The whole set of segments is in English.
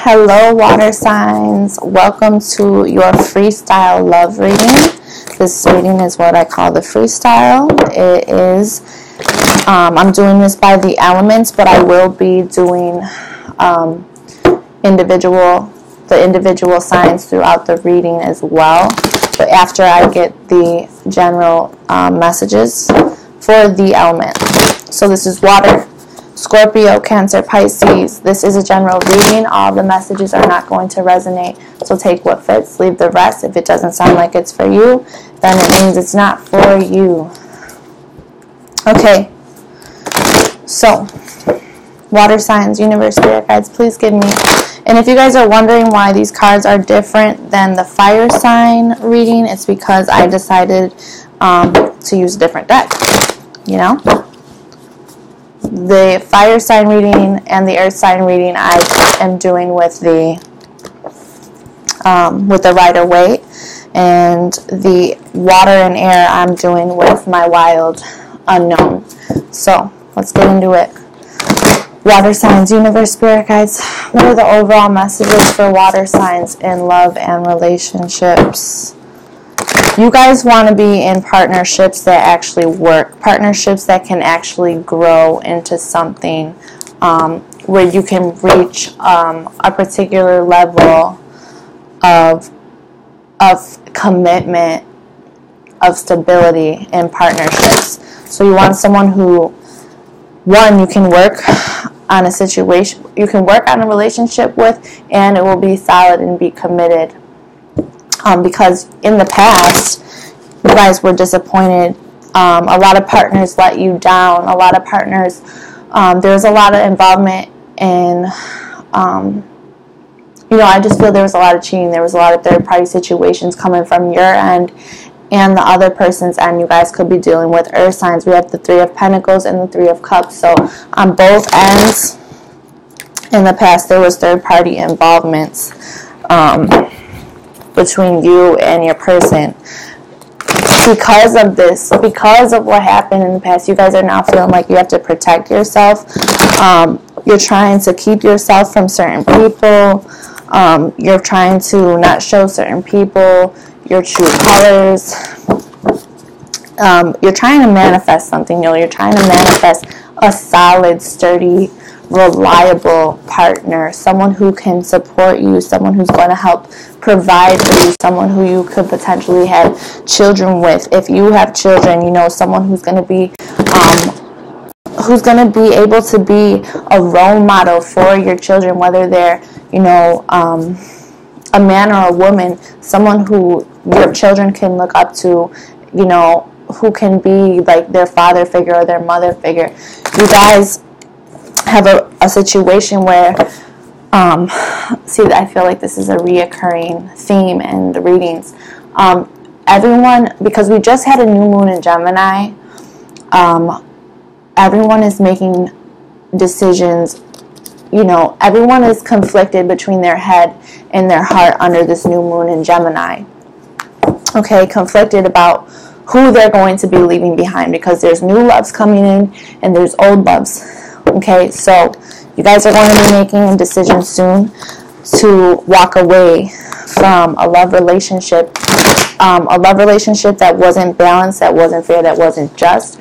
Hello, water signs. Welcome to your freestyle love reading. This reading is what I call the freestyle. It is, I'm doing this by the elements, but I will be doing the individual signs throughout the reading as well. But after I get the general messages for the element. So this is water. Scorpio, Cancer, Pisces. This is a general reading. All the messages are not going to resonate. So take what fits, leave the rest. If it doesn't sound like it's for you, then it means it's not for you. Okay. So, water signs, universe, spirit guides, please give me. And if you guys are wondering why these cards are different than the fire sign reading, it's because I decided to use a different deck. You know? The fire sign reading and the earth sign reading I am doing with the Rider-Waite, and the water and air I'm doing with my wild unknown. So let's get into it. Water signs, universe, spirit guides. What are the overall messages for water signs in love and relationships? You guys want to be in partnerships that actually work, partnerships that can actually grow into something where you can reach a particular level of commitment, of stability in partnerships. So you want someone who, one, you can work on a situation, you can work on a relationship with, and it will be solid and be committed. Because in the past, you guys were disappointed. A lot of partners let you down. A lot of partners, there was a lot of involvement in, I just feel there was a lot of cheating. There was a lot of third-party situations coming from your end and the other person's end. You guys could be dealing with earth signs. We have the Three of Pentacles and the Three of Cups. So on both ends, in the past, there was third-party involvements between you and your person. Because of this, because of what happened in the past, you guys are now feeling like you have to protect yourself. You're trying to keep yourself from certain people. You're trying to not show certain people your true colors. You're trying to manifest something new. You're trying to manifest a solid, sturdy, reliable partner, someone who can support you, someone who's going to help provide for you, someone who you could potentially have children with. If you have children, someone who's going to be able to be a role model for your children, whether they're a man or a woman, someone who your children can look up to, who can be like their father figure or their mother figure. You guys have a situation where, I feel like this is a reoccurring theme in the readings. Everyone, because we just had a new moon in Gemini, everyone is making decisions, everyone is conflicted between their head and their heart under this new moon in Gemini. Okay, conflicted about who they're going to be leaving behind, because there's new loves coming in and there's old loves. Okay, so you guys are going to be making a decision soon to walk away from a love relationship that wasn't balanced, that wasn't fair, that wasn't just,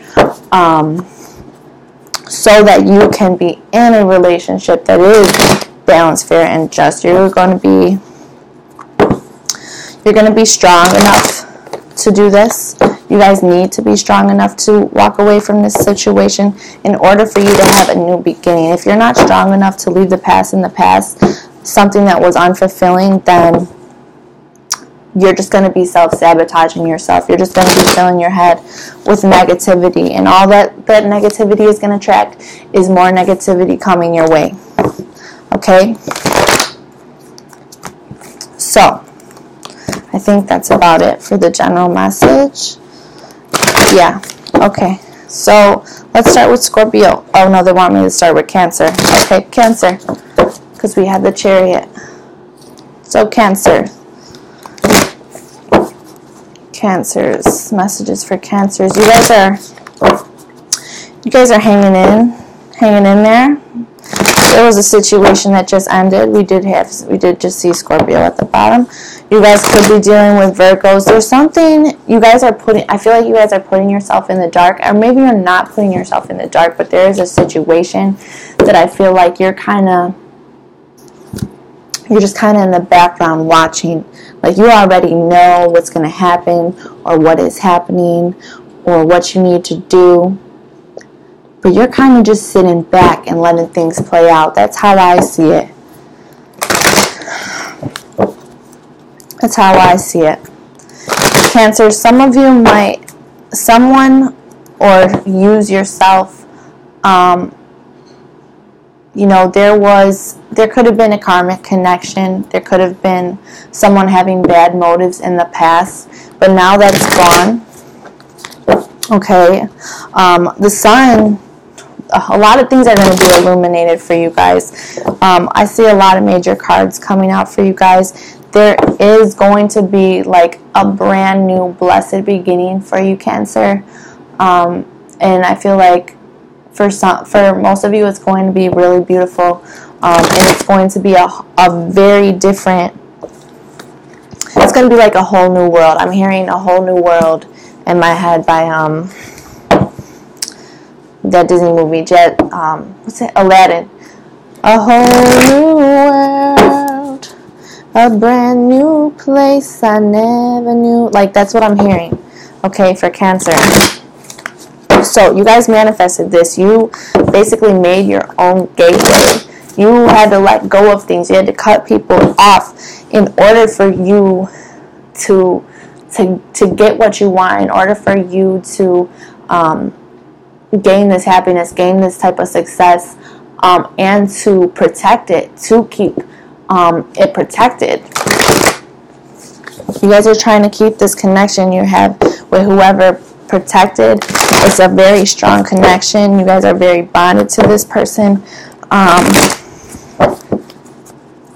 so that you can be in a relationship that is balanced, fair, and just. You're going to be strong enough to do this. You guys need to be strong enough to walk away from this situation in order for you to have a new beginning. If you're not strong enough to leave the past in the past, something that was unfulfilling, then you're just going to be self-sabotaging yourself. You're just going to be filling your head with negativity. And all that negativity is going to attract is more negativity coming your way. Okay? So, I think that's about it for the general message. Yeah, okay. So, let's start with Scorpio. Oh, no, they want me to start with Cancer. Okay, Cancer. Because we have the Chariot. So, Cancer. Cancers. Messages for Cancers. You guys are hanging in there. There was a situation that just ended. We did just see Scorpio at the bottom. You guys could be dealing with Virgos. There's something you guys are putting, I feel like you guys are putting yourself in the dark, or maybe you're not putting yourself in the dark, but there is a situation that I feel like you're just kind of in the background watching. Like you already know what's going to happen, or what is happening, or what you need to do. But you're kind of just sitting back and letting things play out. That's how I see it. That's how I see it. Cancer, some of you might, someone or use yourself, you know, there could have been a karmic connection. There could have been someone having bad motives in the past, but now that's gone. Okay. The sun, a lot of things are going to be illuminated for you guys. I see a lot of major cards coming out for you guys. There is going to be like a brand new blessed beginning for you, Cancer. And I feel like for most of you, it's going to be really beautiful. And it's going to be a very different, it's going to be like a whole new world. I'm hearing a whole new world in my head by that Disney movie, what's it? Aladdin. A whole new world, a brand new place I never knew. Like, that's what I'm hearing, okay, for Cancer. So, you guys manifested this. You basically made your own gateway. You had to let go of things. You had to cut people off in order for you to get what you want, in order for you to gain this happiness, gain this type of success, and to protect it, to keep it protected. You guys are trying to keep this connection you have with whoever protected. It's a very strong connection. You guys are very bonded to this person.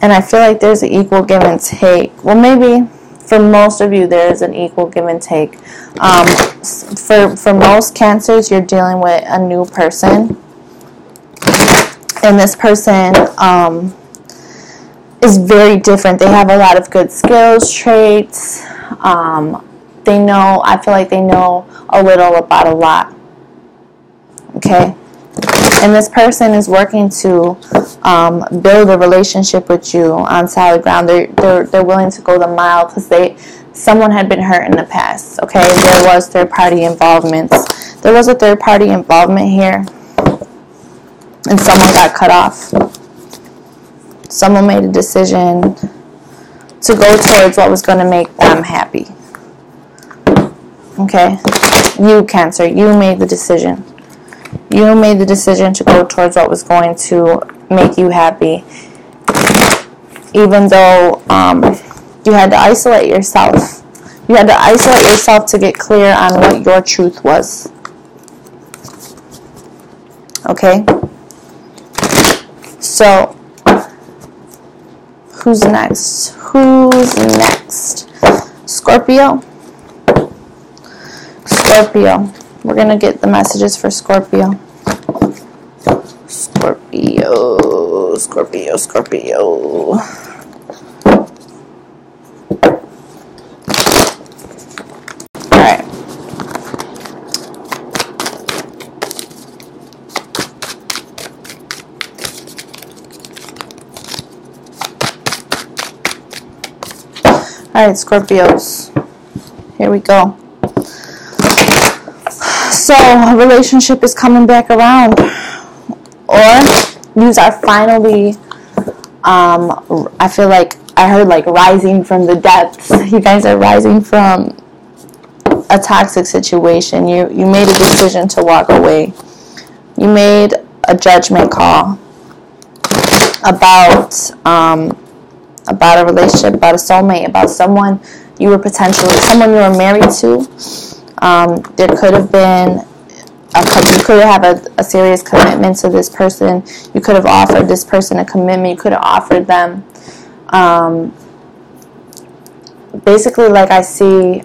And I feel like there's an equal give and take. Well, maybe for most of you, there is an equal give and take. For most Cancers, you're dealing with a new person. And this person is very different. They have a lot of good skills, traits. I feel like they know a little about a lot. Okay? And this person is working to build a relationship with you on solid ground. They're willing to go the mile because someone had been hurt in the past. Okay, there was third-party involvements. There was a third-party involvement here, and someone got cut off. Someone made a decision to go towards what was going to make them happy. Okay, you, Cancer, you made the decision. You made the decision to go towards what was going to make you happy, even though you had to isolate yourself. You had to isolate yourself to get clear on what your truth was. Okay? So, who's next? Who's next? Scorpio? Scorpio. We're going to get the messages for Scorpio. Scorpio, Scorpio, Scorpio. Alright. Alright, Scorpios. Here we go. So, a relationship is coming back around. Or, these are finally, I feel like, I heard like rising from the depths. You guys are rising from a toxic situation. You made a decision to walk away. You made a judgment call about a relationship, about a soulmate, about someone you were married to. There could have been you could have a serious commitment to this person. You could have offered this person a commitment. You could have offered them basically, like I see,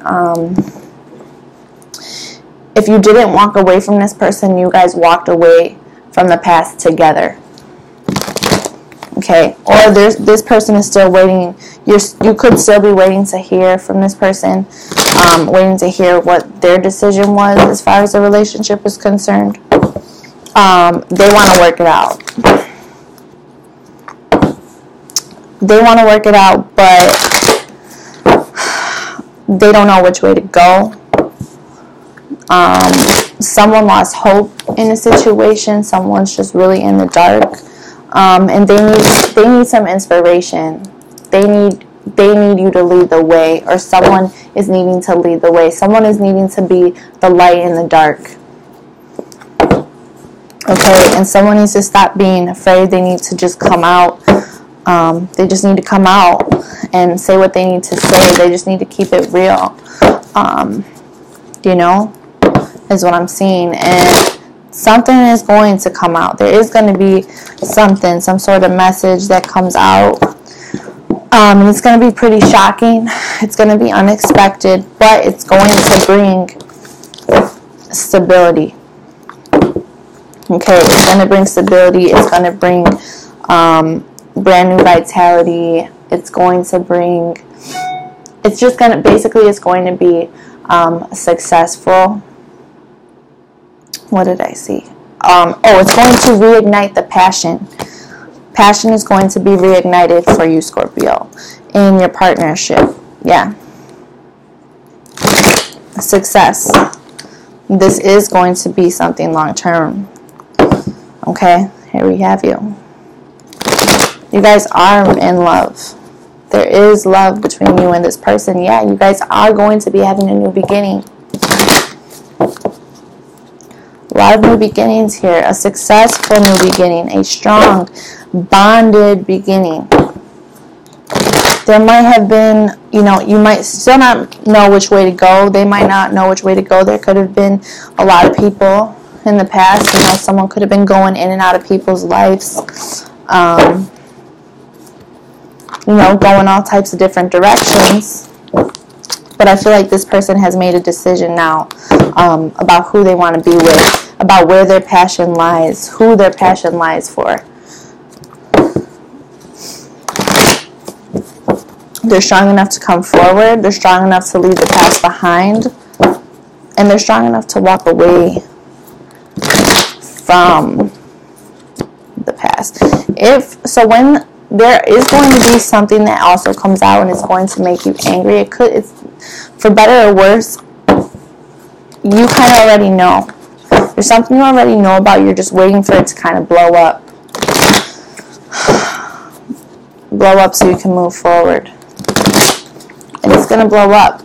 if you didn't walk away from this person, you guys walked away from the past together. Okay, or this person is still waiting. You could still be waiting to hear from this person, waiting to hear what their decision was as far as the relationship is concerned. They want to work it out. They want to work it out, but they don't know which way to go. Someone lost hope in a situation. Someone's just really in the dark, and they need some inspiration. They need you to lead the way, or someone is needing to lead the way. Someone is needing to be the light in the dark. Okay, and someone needs to stop being afraid. They need to just come out. They just need to come out and say what they need to say. They just need to keep it real. You know, is what I'm seeing. And something is going to come out. There is going to be something, some sort of message that comes out. And it's going to be pretty shocking. It's going to be unexpected, but it's going to bring stability. Okay, it's going to bring stability. It's going to bring brand new vitality. It's going to bring, it's just going to, basically it's going to be successful. What did I see? It's going to reignite the passion. Passion is going to be reignited for you, Scorpio, in your partnership. Yeah. Success. This is going to be something long-term. Okay, here we have you. You guys are in love. There is love between you and this person. Yeah, you guys are going to be having a new beginning. A lot of new beginnings here. A successful new beginning. A strong, bonded beginning. There might have been, you might still not know which way to go. They might not know which way to go. There could have been a lot of people in the past. Someone could have been going in and out of people's lives. Going all types of different directions. But I feel like this person has made a decision now about who they want to be with, about where their passion lies, who their passion lies for. They're strong enough to come forward. They're strong enough to leave the past behind. And they're strong enough to walk away from the past. When there is going to be something that also comes out and it's going to make you angry. It's for better or worse. You kind of already know. There's something you already know about. You're just waiting for it to kind of blow up. Blow up so you can move forward. And it's going to blow up.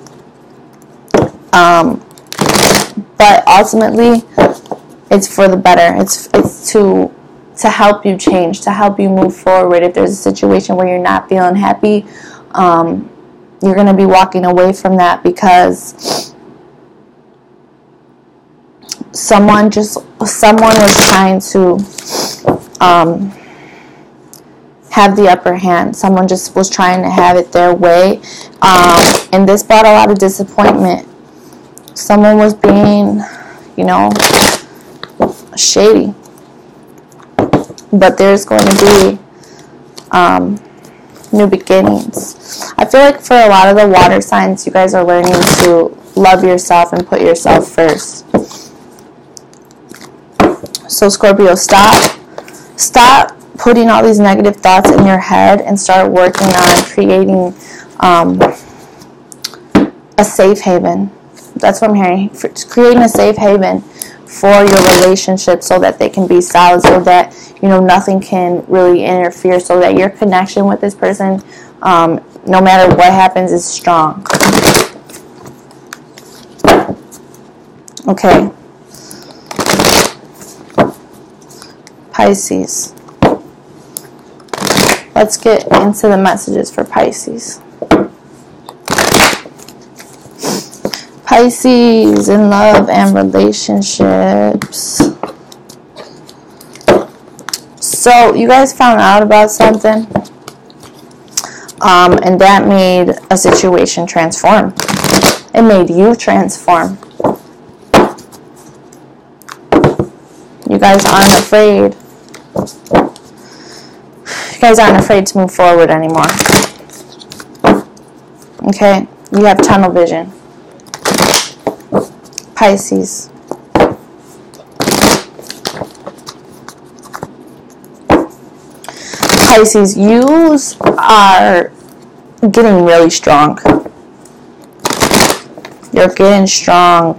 But ultimately, it's for the better. It's to help you change, to help you move forward. If there's a situation where you're not feeling happy, you're going to be walking away from that because someone was trying to have the upper hand. Someone just was trying to have it their way, and this brought a lot of disappointment. Someone was being, shady. But there's going to be new beginnings. I feel like for a lot of the water signs, you guys are learning to love yourself and put yourself first. So Scorpio, stop putting all these negative thoughts in your head and start working on creating a safe haven. That's what I'm hearing. Creating a safe haven for your relationship so that they can be solid, so that nothing can really interfere, so that your connection with this person, no matter what happens, is strong. Okay. Pisces. Let's get into the messages for Pisces. Pisces in love and relationships. So you guys found out about something, and that made a situation transform. It made you transform. You guys aren't afraid. You You guys aren't afraid to move forward anymore. Okay? You have tunnel vision. Pisces. Pisces, you are getting really strong. You're getting strong.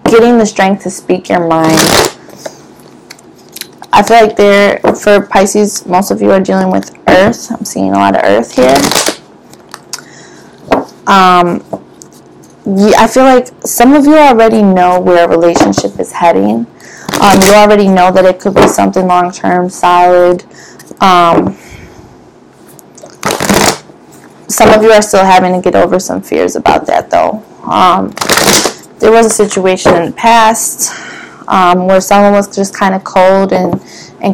Getting the strength to speak your mind. I feel like for Pisces, most of you are dealing with earth. I'm seeing a lot of earth here. I feel like some of you already know where a relationship is heading. You already know that it could be something long-term, solid. Some of you are still having to get over some fears about that, though. There was a situation in the past where someone was just kind of cold and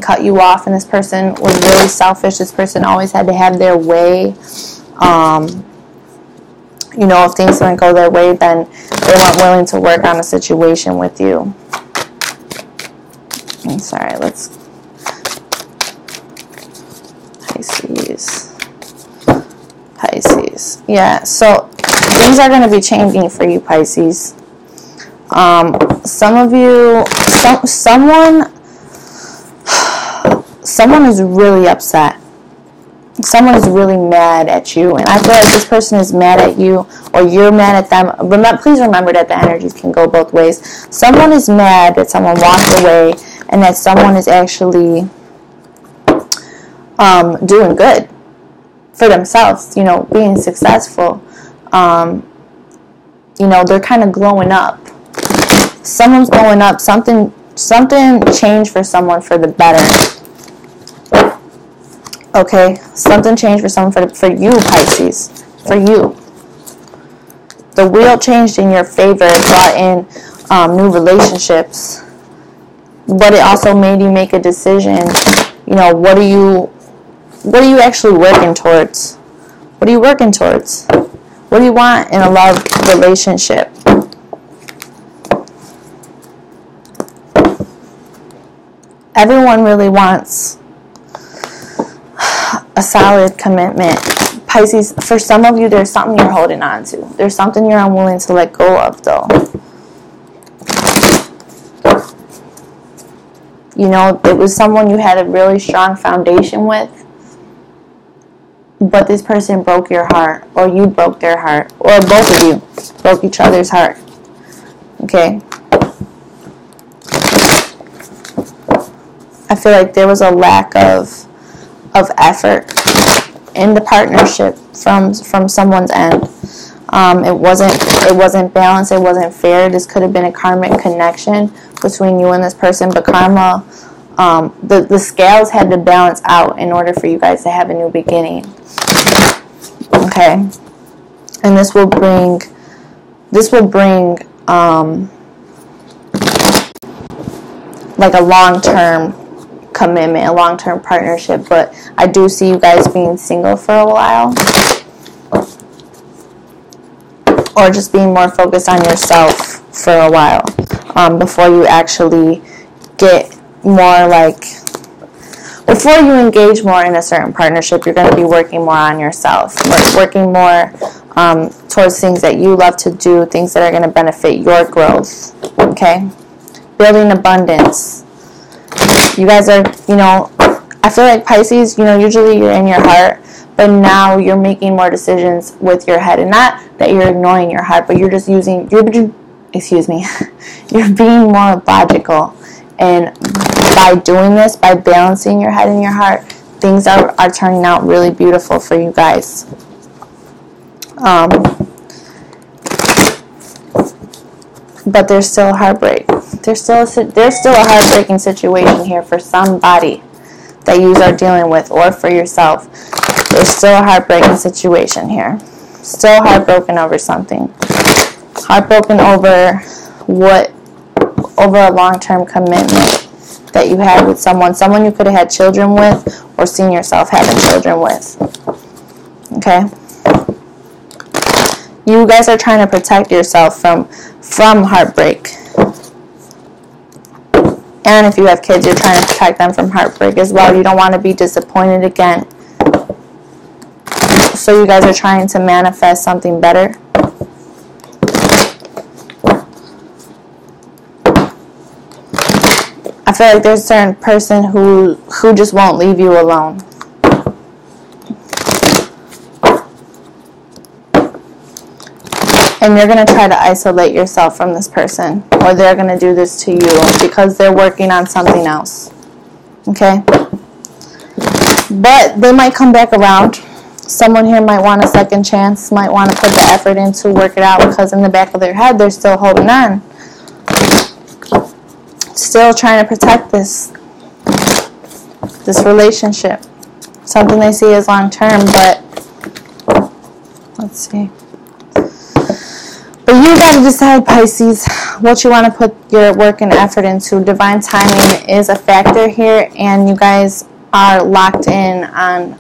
cut you off, and this person was really selfish. This person always had to have their way. You know, if things didn't go their way, then they weren't willing to work on a situation with you. I'm sorry, let's... Pisces. Yeah, so things are going to be changing for you, Pisces. Some of you... Someone is really upset. Someone is really mad at you, and I feel like this person is mad at you, or you're mad at them. Please remember that the energies can go both ways. Someone is mad that someone walked away, and that someone is actually doing good for themselves, you know, being successful. You know, they're kind of glowing up. Someone's glowing up. Something changed for someone for the better. Okay, something changed for someone for you, Pisces. For you. The wheel changed in your favor. It brought in new relationships. But it also made you make a decision. You know, what are you actually working towards? What are you working towards? What do you want in a love relationship? Everyone really wants a solid commitment. Pisces, for some of you, there's something you're holding on to. There's something you're unwilling to let go of, though. You know, it was someone you had a really strong foundation with, but this person broke your heart, or you broke their heart, or both of you broke each other's heart. Okay? I feel like there was a lack of effort in the partnership from someone's end. It wasn't balanced. It wasn't fair. This could have been a karmic connection between you and this person, but karma, the scales had to balance out in order for you guys to have a new beginning. Okay, and this will bring like a long-term commitment, a long-term partnership, but I do see you guys being single for a while, or just being more focused on yourself for a while, before you actually get more like, before you engage more in a certain partnership, you're going to be working more on yourself, working more towards things that you love to do, things that are going to benefit your growth. Okay, building abundance. You guys are, you know, I feel like Pisces, you know, usually you're in your heart, but now you're making more decisions with your head. And not that you're ignoring your heart, but you're just using, you're being more logical. And by doing this, by balancing your head and your heart, things are turning out really beautiful for you guys. But there's still heartbreak. There's still a heartbreaking situation here for somebody that you are dealing with, or for yourself. There's still a heartbreaking situation here. Still heartbroken over something. Heartbroken over a long-term commitment that you had with someone you could have had children with, or seen yourself having children with. Okay? You guys are trying to protect yourself from heartbreak. And if you have kids, you're trying to protect them from heartbreak as well. You don't want to be disappointed again. So you guys are trying to manifest something better. I feel like there's a certain person who just won't leave you alone. And you're going to try to isolate yourself from this person. Or they're going to do this to you because they're working on something else. Okay? But they might come back around. Someone here might want a second chance. Might want to put the effort in to work it out. Because in the back of their head, they're still holding on. Still trying to protect this relationship. Something they see as long term. But let's see. But you got to decide, Pisces, what you want to put your work and effort into. Divine timing is a factor here, and you guys are locked in on,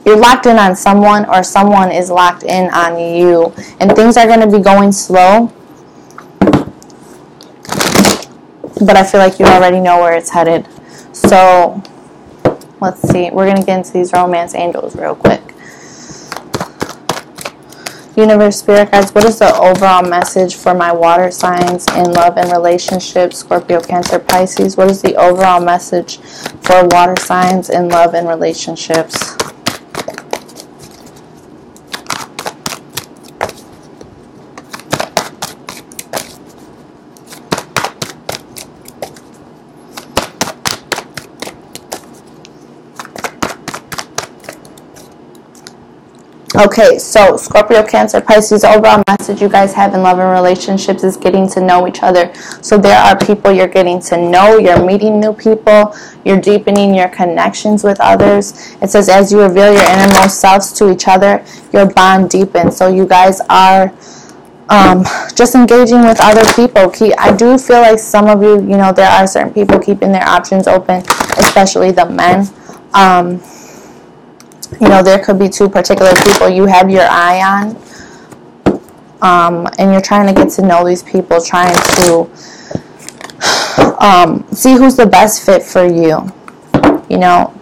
you're locked in on someone, or someone is locked in on you. And things are going to be going slow, but I feel like you already know where it's headed. So, let's see. We're going to get into these romance angels real quick. Universe, Spirit guides, what is the overall message for my water signs in love and relationships? Scorpio, Cancer, Pisces. What is the overall message for water signs in love and relationships? Okay, so Scorpio, Cancer, Pisces, overall message you guys have in love and relationships is getting to know each other. So there are people you're getting to know, you're meeting new people, you're deepening your connections with others. It says as you reveal your innermost selves to each other, your bond deepens. So you guys are just engaging with other people. I do feel like some of you, you know, there are certain people keeping their options open, especially the men. You know, there could be two particular people you have your eye on. And you're trying to get to know these people, trying to see who's the best fit for you. You know,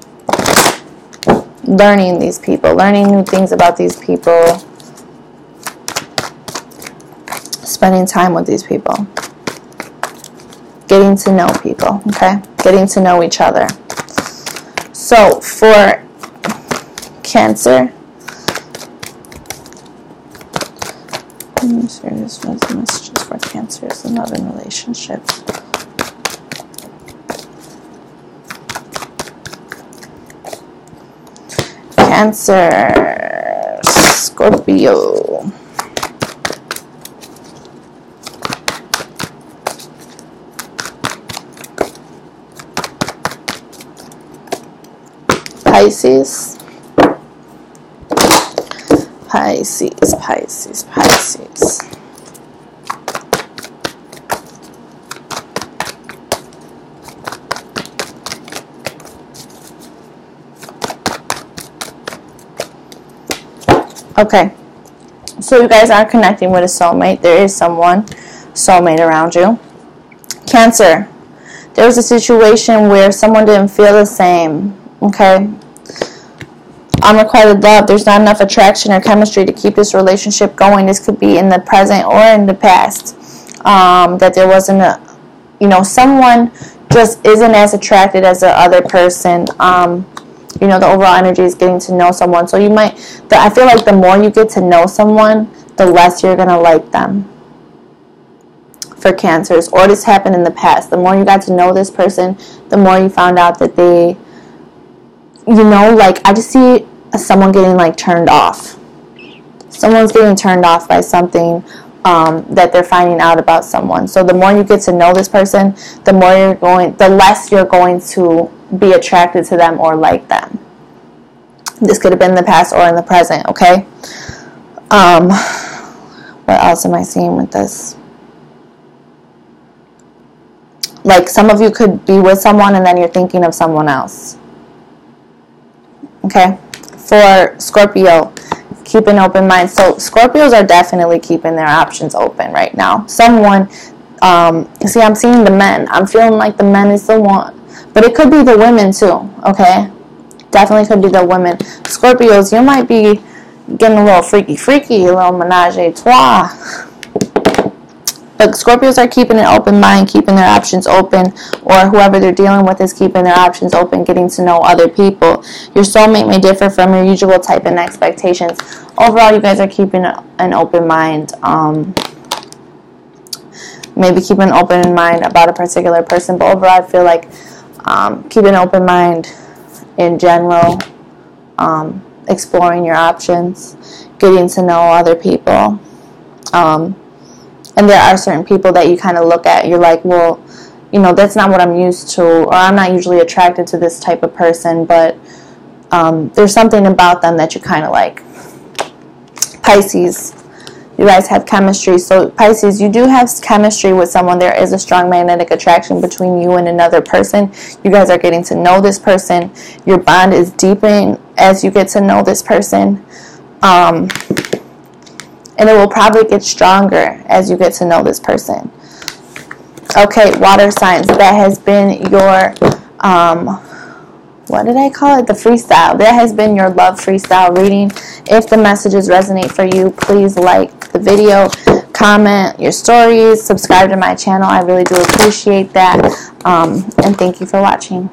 learning these people, learning new things about these people, spending time with these people, getting to know people, okay? Getting to know each other. So for Cancer, serious messages for Cancers in love and relationships. Cancer, Scorpio, Pisces. Pisces. Okay, so you guys are connecting with a soulmate. There is soulmate around you. Cancer, there was a situation where someone didn't feel the same, okay? Unrequited love, there's not enough attraction or chemistry to keep this relationship going. This could be in the present or in the past. That there wasn't a, you know, someone just isn't as attracted as the other person. You know, the overall energy is getting to know someone. So you might, I feel like the more you get to know someone, the less you're going to like them. For Cancers, or this happened in the past. The more you got to know this person, the more you found out that they, you know, like, I just see someone getting, like, turned off. Someone's getting turned off by something that they're finding out about someone. So the more you get to know this person, the less you're going to be attracted to them or like them. This could have been in the past or in the present, okay? What else am I seeing with this? Like, some of you could be with someone and then you're thinking of someone else. Okay? For Scorpio, keep an open mind. So Scorpios are definitely keeping their options open right now. Someone See, I'm seeing the men. I'm feeling like the men is the one. But it could be the women too, okay? Definitely could be the women. Scorpios, you might be getting a little freaky, a little menage a trois. But Scorpios are keeping an open mind, keeping their options open, or whoever they're dealing with is keeping their options open, getting to know other people. Your soulmate may differ from your usual type and expectations. Overall, you guys are keeping an open mind. Maybe keep an open mind about a particular person, but overall, I feel like keep an open mind in general, exploring your options, getting to know other people. And there are certain people that you kind of look at, you're like, well, you know, that's not what I'm used to, or I'm not usually attracted to this type of person, but there's something about them that you kind of like. Pisces, you guys have chemistry. So Pisces, you do have chemistry with someone. There is a strong magnetic attraction between you and another person. You guys are getting to know this person. Your bond is deepening as you get to know this person. And it will probably get stronger as you get to know this person. Okay, water signs. That has been your, what did I call it? The freestyle. That has been your love freestyle reading. If the messages resonate for you, please like the video, comment your stories, subscribe to my channel. I really do appreciate that. And thank you for watching.